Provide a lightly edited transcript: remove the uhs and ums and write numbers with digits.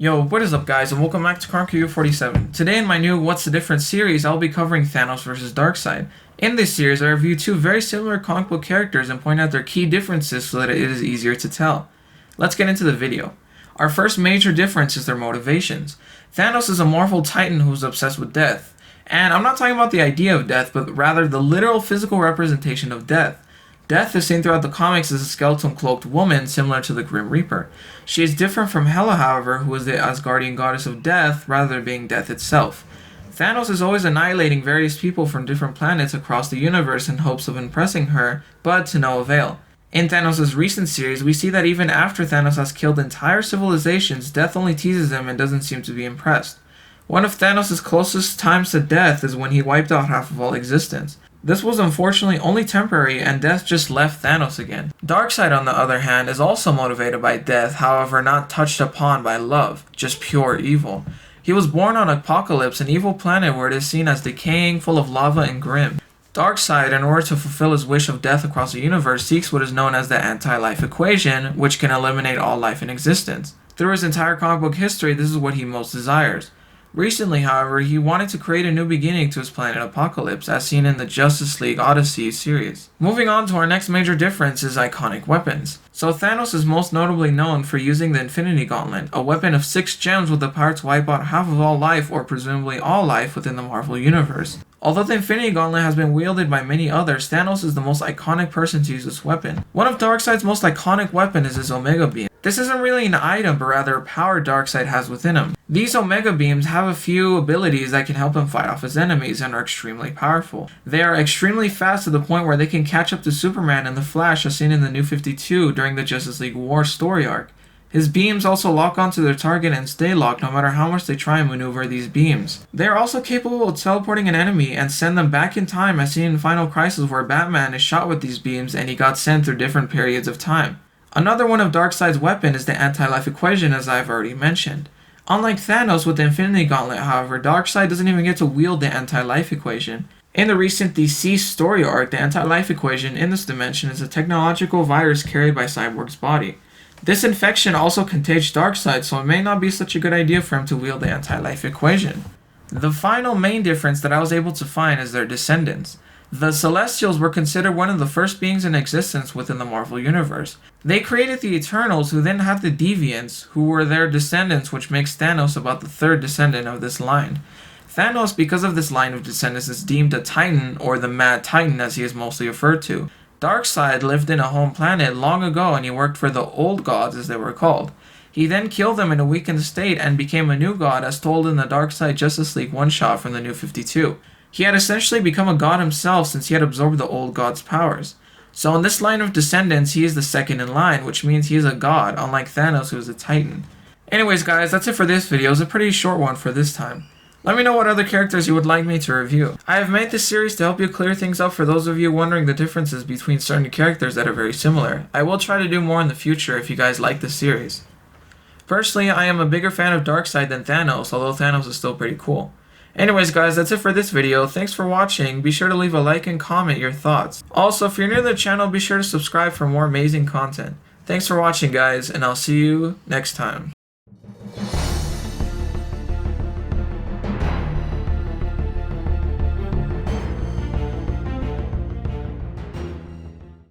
Yo, what is up guys, and welcome back to Comicreview47. Today in my new What's the Difference series, I'll be covering Thanos vs. Darkseid. In this series, I review two very similar comic book characters and point out their key differences so that it is easier to tell. Let's get into the video. Our first major difference is their motivations. Thanos is a Marvel titan who is obsessed with death. And I'm not talking about the idea of death, but rather the literal physical representation of death. Death is seen throughout the comics as a skeleton-cloaked woman similar to the Grim Reaper. She is different from Hela, however, who is the Asgardian goddess of death rather than being death itself. Thanos is always annihilating various people from different planets across the universe in hopes of impressing her, but to no avail. In Thanos' recent series, we see that even after Thanos has killed entire civilizations, death only teases him and doesn't seem to be impressed. One of Thanos' closest times to death is when he wiped out half of all existence. This was unfortunately only temporary, and death just left Thanos again. Darkseid, on the other hand, is also motivated by death, however not touched upon by love, just pure evil. He was born on Apocalypse, an evil planet where it is seen as decaying, full of lava and grim. Darkseid, in order to fulfill his wish of death across the universe, seeks what is known as the anti-life equation, which can eliminate all life in existence. Through his entire comic book history, this is what he most desires. Recently, however, he wanted to create a new beginning to his planet Apocalypse, as seen in the Justice League Odyssey series. Moving on to our next major difference is iconic weapons. So Thanos is most notably known for using the Infinity Gauntlet, a weapon of 6 gems with the power to wipe out half of all life, or presumably all life, within the Marvel Universe. Although the Infinity Gauntlet has been wielded by many others, Thanos is the most iconic person to use this weapon. One of Darkseid's most iconic weapons is his Omega Beam. This isn't really an item, but rather a power Darkseid has within him. These Omega Beams have a few abilities that can help him fight off his enemies and are extremely powerful. They are extremely fast to the point where they can catch up to Superman and the Flash, as seen in the New 52 during the Justice League War story arc. His beams also lock onto their target and stay locked no matter how much they try and maneuver these beams. They are also capable of teleporting an enemy and send them back in time, as seen in Final Crisis where Batman is shot with these beams and he got sent through different periods of time. Another one of Darkseid's weapons is the anti-life equation, as I've already mentioned. Unlike Thanos with the Infinity Gauntlet, however, Darkseid doesn't even get to wield the anti-life equation. In the recent DC story arc, the anti-life equation in this dimension is a technological virus carried by Cyborg's body. This infection also contagions Darkseid, so it may not be such a good idea for him to wield the anti-life equation. The final main difference that I was able to find is their descendants. The Celestials were considered one of the first beings in existence within the Marvel Universe. They created the Eternals, who then had the Deviants, who were their descendants, which makes Thanos about the third descendant of this line. Thanos, because of this line of descendants, is deemed a Titan, or the Mad Titan as he is mostly referred to. Darkseid lived in a home planet long ago and he worked for the Old Gods, as they were called. He then killed them in a weakened state and became a new god, as told in the Darkseid Justice League one-shot from the New 52. He had essentially become a god himself since he had absorbed the Old God's powers. So in this line of descendants, he is the second in line, which means he is a god, unlike Thanos, who is a Titan. Anyways guys, that's it for this video. It was a pretty short one for this time. Let me know what other characters you would like me to review. I have made this series to help you clear things up for those of you wondering the differences between certain characters that are very similar. I will try to do more in the future if you guys like this series. Personally, I am a bigger fan of Darkseid than Thanos, although Thanos is still pretty cool. Anyways guys, that's it for this video. Thanks for watching. Be sure to leave a like and comment your thoughts. Also, if you're new to the channel, be sure to subscribe for more amazing content. Thanks for watching guys, and I'll see you next time.